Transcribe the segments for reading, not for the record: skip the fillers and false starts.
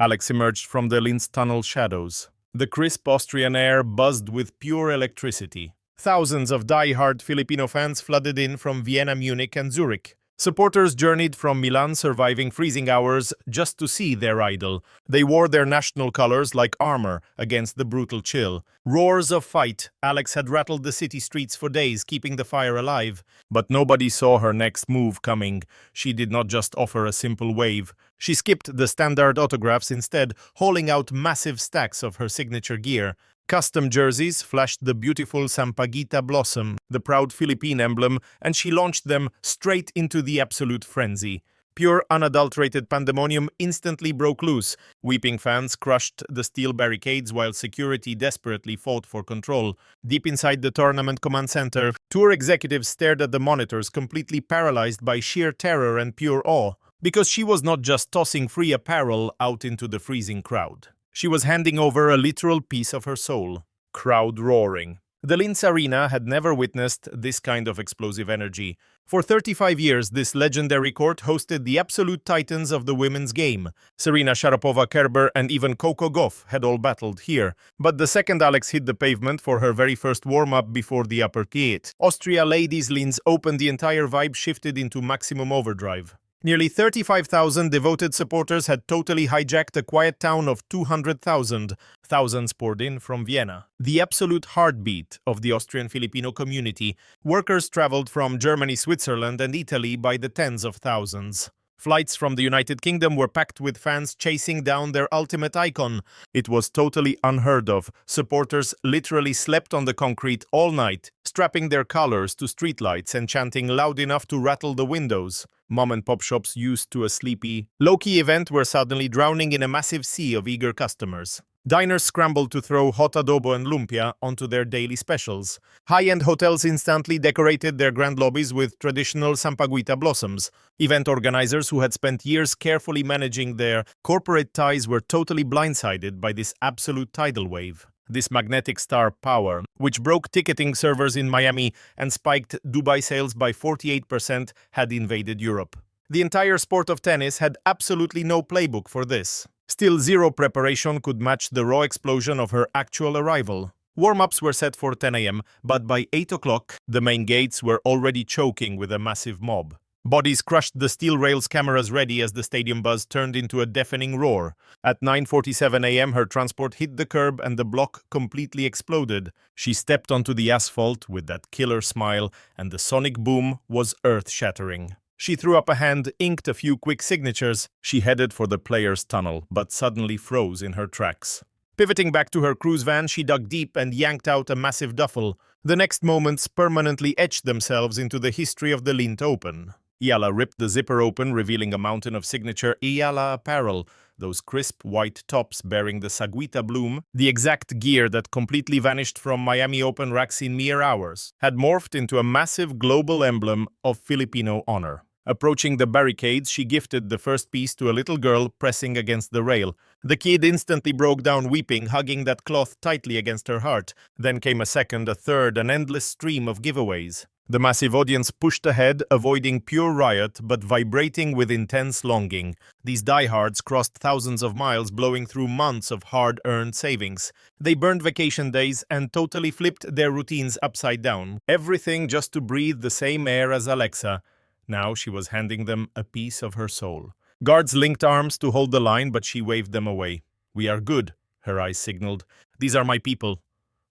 Alex emerged from the Linz tunnel shadows. The crisp Austrian air buzzed with pure electricity. Thousands of die-hard Filipino fans flooded in from Vienna, Munich, and Zurich. Supporters journeyed from Milan, surviving freezing hours just to see their idol. They wore their national colors like armor against the brutal chill. Roars of fight. Alex had rattled the city streets for days, keeping the fire alive. But nobody saw her next move coming. She did not just offer a simple wave. She skipped the standard autographs, instead hauling out massive stacks of her signature gear. Custom jerseys flashed the beautiful sampaguita blossom, the proud Philippine emblem, and she launched them straight into the absolute frenzy. Pure, unadulterated pandemonium instantly broke loose. Weeping fans crushed the steel barricades while security desperately fought for control. Deep inside the tournament command center, tour executives stared at the monitors, completely paralyzed by sheer terror and pure awe. Because she was not just tossing free apparel out into the freezing crowd. She was handing over a literal piece of her soul. Crowd roaring. The Linz arena had never witnessed this kind of explosive energy. For 35 years, this legendary court hosted the absolute titans of the women's game. Serena Sharapova-Kerber and even Coco Gauff had all battled here. But the second Alex hit the pavement for her very first warm-up before the upper gate, Austria ladies Linz opened, the entire vibe shifted into maximum overdrive. Nearly 35,000 devoted supporters had totally hijacked a quiet town of 200,000. Thousands poured in from Vienna. The absolute heartbeat of the Austrian Filipino community, workers traveled from Germany, Switzerland, and Italy by the tens of thousands. Flights from the United Kingdom were packed with fans chasing down their ultimate icon. It was totally unheard of. Supporters literally slept on the concrete all night, strapping their colors to streetlights and chanting loud enough to rattle the windows. Mom-and-pop shops used to a sleepy, low-key event were suddenly drowning in a massive sea of eager customers. Diners scrambled to throw hot adobo and lumpia onto their daily specials. High-end hotels instantly decorated their grand lobbies with traditional sampaguita blossoms. Event organizers who had spent years carefully managing their corporate ties were totally blindsided by this absolute tidal wave. This magnetic star power, which broke ticketing servers in Miami and spiked Dubai sales by 48%, had invaded Europe. The entire sport of tennis had absolutely no playbook for this. Still, zero preparation could match the raw explosion of her actual arrival. Warm-ups were set for 10 a.m., but by 8 o'clock, the main gates were already choking with a massive mob. Bodies crushed the steel rails, cameras ready as the stadium buzz turned into a deafening roar. At 9:47 a.m., her transport hit the curb and the block completely exploded. She stepped onto the asphalt with that killer smile, and the sonic boom was earth-shattering. She threw up a hand, inked a few quick signatures. She headed for the players' tunnel, but suddenly froze in her tracks. Pivoting back to her cruise van, she dug deep and yanked out a massive duffel. The next moments permanently etched themselves into the history of the Linz Open. Eala ripped the zipper open, revealing a mountain of signature Eala apparel, those crisp white tops bearing the saguita bloom, the exact gear that completely vanished from Miami Open racks in mere hours, had morphed into a massive global emblem of Filipino honor. Approaching the barricades, she gifted the first piece to a little girl pressing against the rail. The kid instantly broke down weeping, hugging that cloth tightly against her heart. Then came a second, a third, an endless stream of giveaways. The massive audience pushed ahead, avoiding pure riot but vibrating with intense longing. These diehards crossed thousands of miles, blowing through months of hard-earned savings. They burned vacation days and totally flipped their routines upside down. Everything just to breathe the same air as Alexa. Now she was handing them a piece of her soul. Guards linked arms to hold the line, but she waved them away. "We are good," her eyes signaled. "These are my people."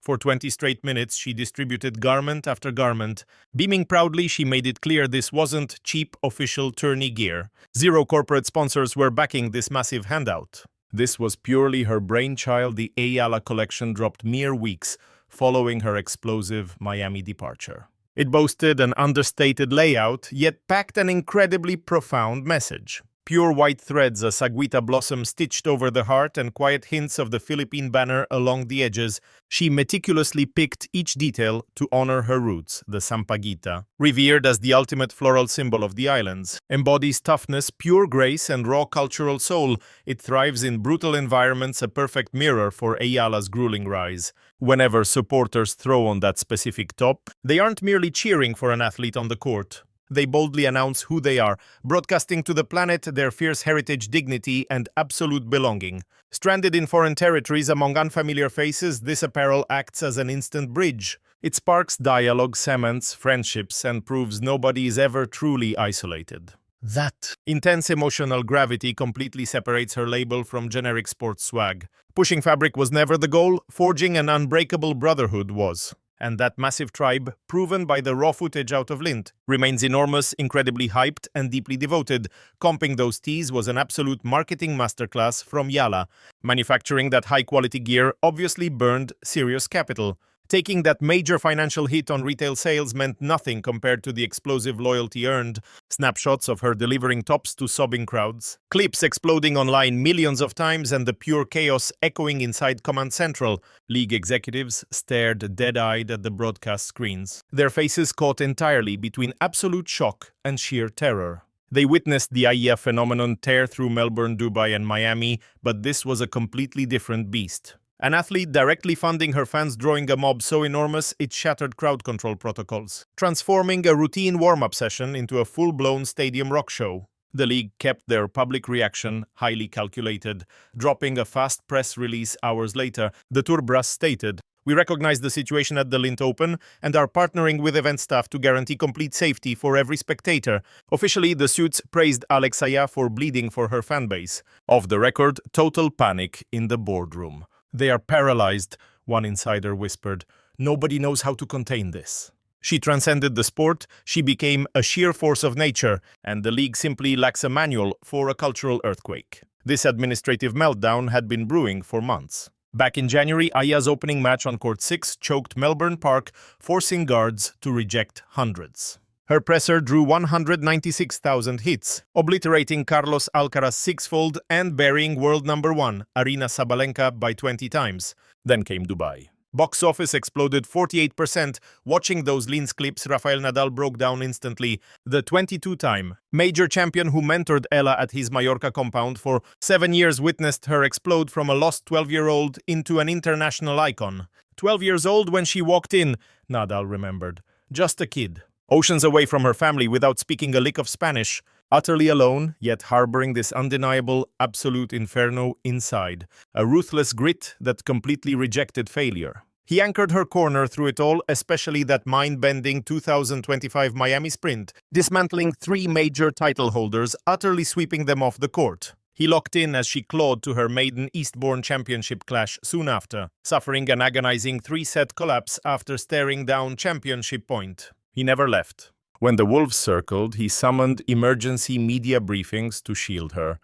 For 20 straight minutes, she distributed garment after garment. Beaming proudly, she made it clear this wasn't cheap official tourney gear. Zero corporate sponsors were backing this massive handout. This was purely her brainchild. The Eala collection dropped mere weeks following her explosive Miami departure. It boasted an understated layout, yet packed an incredibly profound message. Pure white threads, a saguita blossom stitched over the heart, and quiet hints of the Philippine banner along the edges. She meticulously picked each detail to honor her roots. The sampaguita, revered as the ultimate floral symbol of the islands, embodies toughness, pure grace, and raw cultural soul. It thrives in brutal environments, a perfect mirror for Eala's grueling rise. Whenever supporters throw on that specific top, they aren't merely cheering for an athlete on the court. they boldly announce who they are, broadcasting to the planet their fierce heritage, dignity, and absolute belonging. Stranded in foreign territories among unfamiliar faces, this apparel acts as an instant bridge. It sparks dialogue, cements friendships, and proves nobody is ever truly isolated. That intense emotional gravity completely separates her label from generic sports swag. Pushing fabric was never the goal, forging an unbreakable brotherhood was. And that massive tribe, proven by the raw footage out of Linz, remains enormous, incredibly hyped, and deeply devoted. Comping those tees was an absolute marketing masterclass from Eala. Manufacturing that high-quality gear obviously burned serious capital. Taking that major financial hit on retail sales meant nothing compared to the explosive loyalty earned. Snapshots of her delivering tops to sobbing crowds, clips exploding online millions of times, and the pure chaos echoing inside Command Central. League executives stared dead-eyed at the broadcast screens, their faces caught entirely between absolute shock and sheer terror. They witnessed the AIA phenomenon tear through Melbourne, Dubai, and Miami, but this was a completely different beast. An athlete directly funding her fans, drawing a mob so enormous it shattered crowd control protocols, transforming a routine warm-up session into a full-blown stadium rock show. The league kept their public reaction highly calculated, dropping a fast press release hours later. The Tour brass stated, "We recognize the situation at the Linz Open and are partnering with event staff to guarantee complete safety for every spectator." Officially, the suits praised Alex Eala for bleeding for her fanbase. Off the record, total panic in the boardroom. "They are paralyzed," one insider whispered. "Nobody knows how to contain this." She transcended the sport, she became a sheer force of nature, and the league simply lacks a manual for a cultural earthquake. This administrative meltdown had been brewing for months. Back in January, Aya's opening match on Court 6 choked Melbourne Park, forcing guards to reject hundreds. Her presser drew 196,000 hits, obliterating Carlos Alcaraz sixfold and burying world number 1, Aryna Sabalenka, by 20 times. Then came Dubai. Box office exploded 48%. Watching those Linz clips, Rafael Nadal broke down instantly. The 22-time major champion who mentored Eala at his Mallorca compound for 7 years witnessed her explode from a lost 12-year-old into an international icon. 12 years old when she walked in, Nadal remembered. Just a kid. Oceans away from her family without speaking a lick of Spanish, utterly alone, yet harboring this undeniable, absolute inferno inside, a ruthless grit that completely rejected failure. He anchored her corner through it all, especially that mind-bending 2025 Miami sprint, dismantling 3 major title holders, utterly sweeping them off the court. He locked in as she clawed to her maiden Eastbourne Championship clash soon after, suffering an agonizing 3-set collapse after staring down championship point. He never left. When the wolves circled, he summoned emergency media briefings to shield her.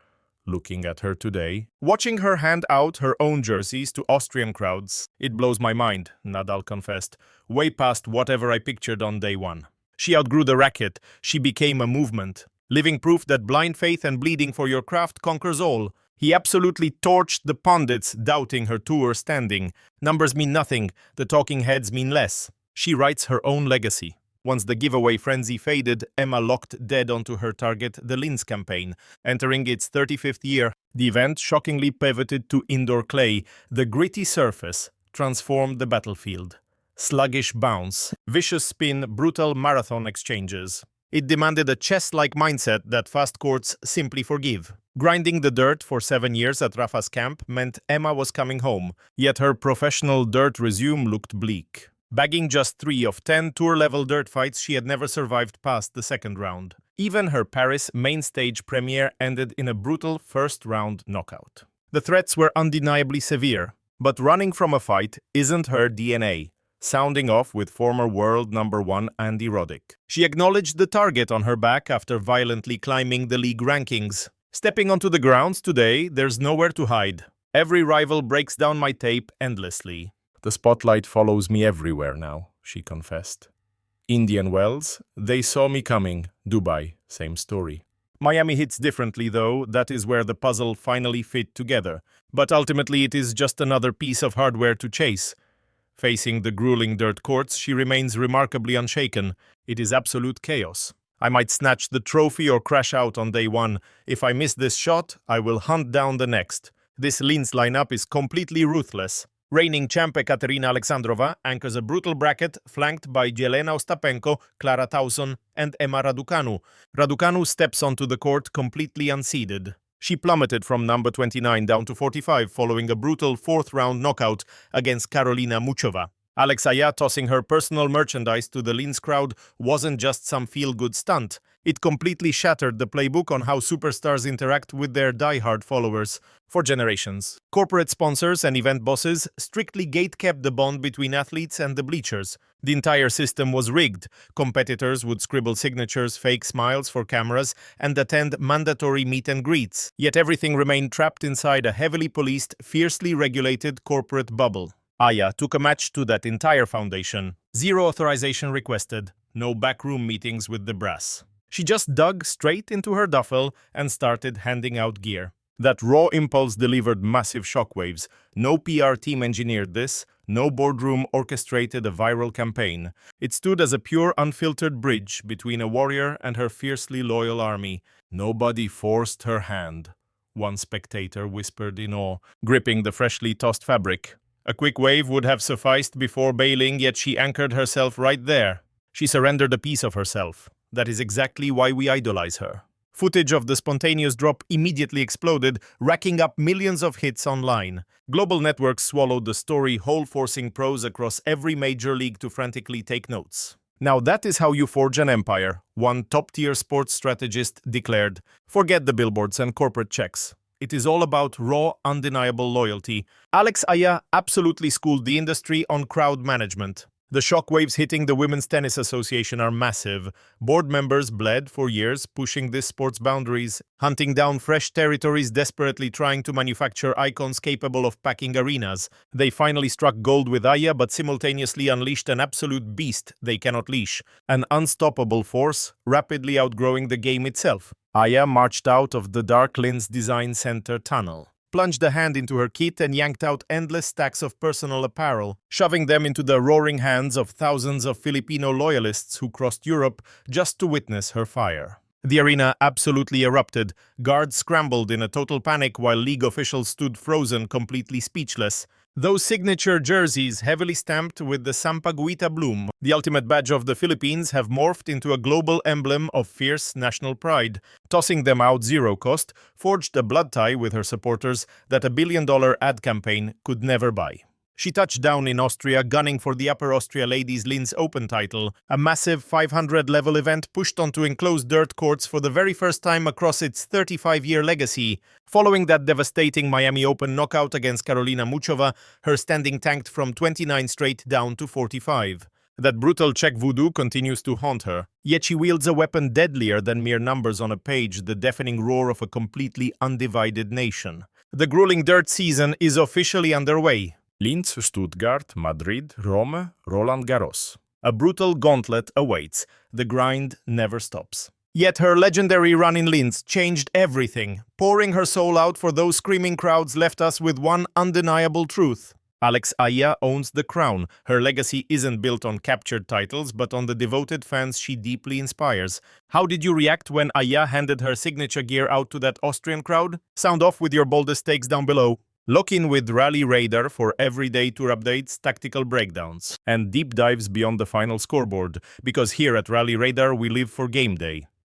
Looking at her today, watching her hand out her own jerseys to Austrian crowds, "It blows my mind," Nadal confessed, "way past whatever I pictured on day one." She outgrew the racket. She became a movement, living proof that blind faith and bleeding for your craft conquers all. He absolutely torched the pundits, doubting her tour standing. Numbers mean nothing. The talking heads mean less. She writes her own legacy. Once the giveaway frenzy faded, Emma locked dead onto her target, the Linz campaign. Entering its 35th year, the event shockingly pivoted to indoor clay. The gritty surface transformed the battlefield. Sluggish bounce, vicious spin, brutal marathon exchanges. It demanded a chess-like mindset that fast courts simply forgive. Grinding the dirt for 7 years at Rafa's camp meant Emma was coming home, yet her professional dirt resume looked bleak. Bagging just 3 of 10 tour-level dirt fights, she had never survived past the second round. Even her Paris main stage premiere ended in a brutal first-round knockout. The threats were undeniably severe, but running from a fight isn't her DNA. Sounding off with former world number 1 Andy Roddick, she acknowledged the target on her back after violently climbing the league rankings. "Stepping onto the grounds today, there's nowhere to hide. Every rival breaks down my tape endlessly. The spotlight follows me everywhere now," she confessed. Indian Wells, "They saw me coming." Dubai, same story. Miami hits differently though, that is where the puzzle finally fit together. But ultimately it is just another piece of hardware to chase. Facing the grueling dirt courts, she remains remarkably unshaken. It is absolute chaos. "I might snatch the trophy or crash out on day one. If I miss this shot, I will hunt down the next. This Linz lineup is completely ruthless." Reigning champ Ekaterina Alexandrova anchors a brutal bracket flanked by Jelena Ostapenko, Clara Tauson, and Emma Raducanu. Raducanu steps onto the court completely unseeded. She plummeted from number 29 down to 45 following a brutal fourth-round knockout against Karolina Muchova. Alex Eala tossing her personal merchandise to the Linz crowd wasn't just some feel-good stunt. It completely shattered the playbook on how superstars interact with their die-hard followers for generations. Corporate sponsors and event bosses strictly gate-kept the bond between athletes and the bleachers. The entire system was rigged. Competitors would scribble signatures, fake smiles for cameras, and attend mandatory meet and greets. Yet everything remained trapped inside a heavily policed, fiercely regulated corporate bubble. Eala took a match to that entire foundation. Zero authorization requested, no backroom meetings with the brass. She just dug straight into her duffel and started handing out gear. That raw impulse delivered massive shockwaves. No PR team engineered this, no boardroom orchestrated a viral campaign. It stood as a pure unfiltered bridge between a warrior and her fiercely loyal army. Nobody forced her hand, one spectator whispered in awe, gripping the freshly tossed fabric. A quick wave would have sufficed before bailing, yet she anchored herself right there. She surrendered a piece of herself. That is exactly why we idolize her. Footage of the spontaneous drop immediately exploded, racking up millions of hits online. Global networks swallowed the story whole, forcing pros across every major league to frantically take notes. Now that is how you forge an empire, one top-tier sports strategist declared. Forget the billboards and corporate checks. It is all about raw, undeniable loyalty. Alex Eala absolutely schooled the industry on crowd management. The shockwaves hitting the Women's Tennis Association are massive. Board members bled for years, pushing this sport's boundaries, hunting down fresh territories, desperately trying to manufacture icons capable of packing arenas. They finally struck gold with Eala, but simultaneously unleashed an absolute beast they cannot leash. An unstoppable force, rapidly outgrowing the game itself. Eala marched out of the dark Linz Design Center tunnel, plunged a hand into her kit and yanked out endless stacks of personal apparel, shoving them into the roaring hands of thousands of Filipino loyalists who crossed Europe just to witness her fire. The arena absolutely erupted. Guards scrambled in a total panic while league officials stood frozen, completely speechless. Those signature jerseys, heavily stamped with the sampaguita bloom, the ultimate badge of the Philippines, have morphed into a global emblem of fierce national pride. Tossing them out zero cost, forged a blood tie with her supporters that a billion-dollar ad campaign could never buy. She touched down in Austria, gunning for the Upper Austria Ladies Linz Open title, a massive 500-level event pushed onto enclosed dirt courts for the very first time across its 35-year legacy. Following that devastating Miami Open knockout against Karolina Muchova, her standing tanked from 29 straight down to 45. That brutal Czech voodoo continues to haunt her, yet she wields a weapon deadlier than mere numbers on a page, the deafening roar of a completely undivided nation. The grueling dirt season is officially underway. Linz, Stuttgart, Madrid, Rome, Roland Garros. A brutal gauntlet awaits. The grind never stops. Yet her legendary run in Linz changed everything. Pouring her soul out for those screaming crowds left us with one undeniable truth. Alex Eala owns the crown. Her legacy isn't built on captured titles, but on the devoted fans she deeply inspires. How did you react when Eala handed her signature gear out to that Austrian crowd? Sound off with your boldest takes down below. Log in with Rally Radar for everyday tour updates, tactical breakdowns, and deep dives beyond the final scoreboard, because here at Rally Radar we live for game day.